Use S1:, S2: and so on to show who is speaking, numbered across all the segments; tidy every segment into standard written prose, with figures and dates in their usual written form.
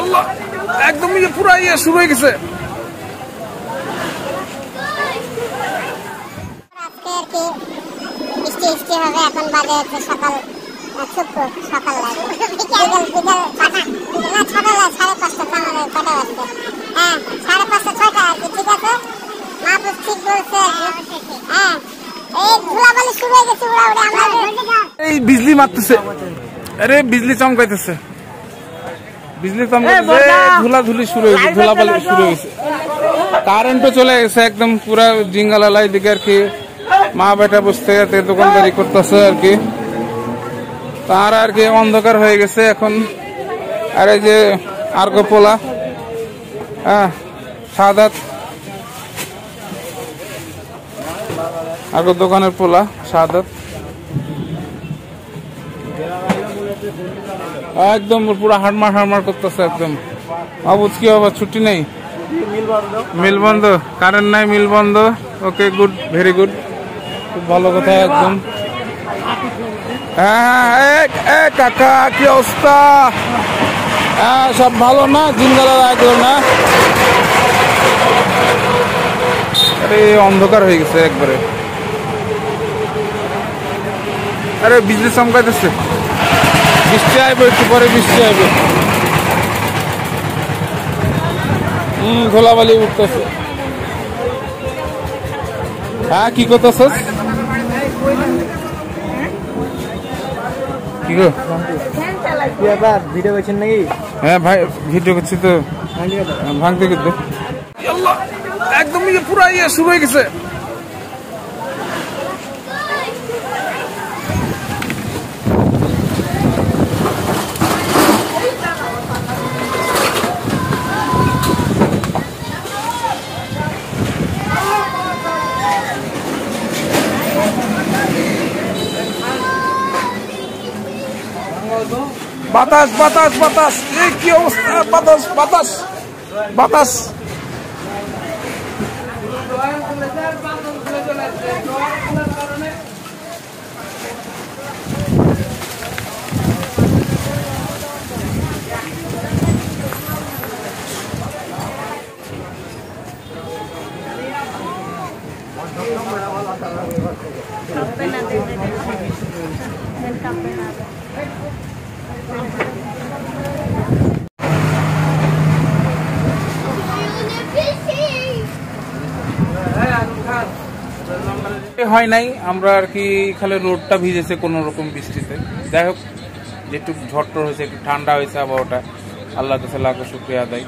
S1: আল্লাহ একদম পুরো শুরু হয়ে গেছে।
S2: এখন বাজে হচ্ছে সকাল সকাল লাগে বিকেল বিকেল না ছটা 5:30 আমাদের কটা বাজছে? হ্যাঁ 5:30 6টা আর কি। ঠিক আছে মাহফুজ ঠিক বলছে। হ্যাঁ এই ধুলাবালি শুরু হয়ে গেছে উড়াউড়ি। আমরা
S1: এই বিজলি মারতেছে, আরে বিজলি চমকাইতেছে, বিজলি চমকাইতেছে, ধুলাধুলি শুরু হয়েছে, ধুলাবালি শুরু হয়েছে, কারেন্টও চলে গেছে একদম পুরা জিঙ্গালালাই দিকে আর কি। মা বেটা বসতে গেছে দোকানদারি করতেছে আর কি, তার আর কি অন্ধকার হয়ে গেছে এখন। আর এই যে আর্গ পোলা, হ্যাঁ সাদাত আর্গ দোকানের পোলা সাদাত একদম পুরো হাড়মার করতেছে একদম। অবুজ কি বাবা ছুটি নেই, মিল বন্ধ, কারেন্ট নাই, মিল বন্ধ। ওকে গুড, ভেরি গুড, খুব ভালো কথা একদম। হ্যাঁ কাকা কি অবস্থা? হ্যাঁ সব ভালো না? জিঙ্গালার আগে না? আরে অন্ধকার হয়ে গেছে একবারে। আরে বিজলি চমকাইতেছে, বৃষ্টি আইবে একটু পরে, বৃষ্টি আইবে। ধোলাবালি উঠতেছে। হ্যাঁ কি করতেছস? কি গো ভিডিও করছেন নাকি? হ্যাঁ ভাই ভিডিও করছি তো, ভাঙতে কিন্তু একদম পুরো শুরু হয়ে গেছে। বাতাস বাতাস বাতাস, কি অবস্থা, বাতাস বাতাস বাতাস। হয় নাই আমরা আর কি, খালি রোডটা ভিজেছে কোন রকম বৃষ্টিতে। যাই হোক যেটুকু ঝড় হয়েছে, একটু ঠান্ডা হয়েছে আবহাওয়াটা, আল্লাহ কাছে লাখো শুকরিয়া আদায়।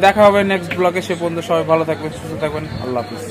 S1: দেখা হবে নেক্সট ব্লগে, সে পর্যন্ত সবাই ভালো থাকবেন, সুস্থ থাকবেন, আল্লাহ হাফিজ।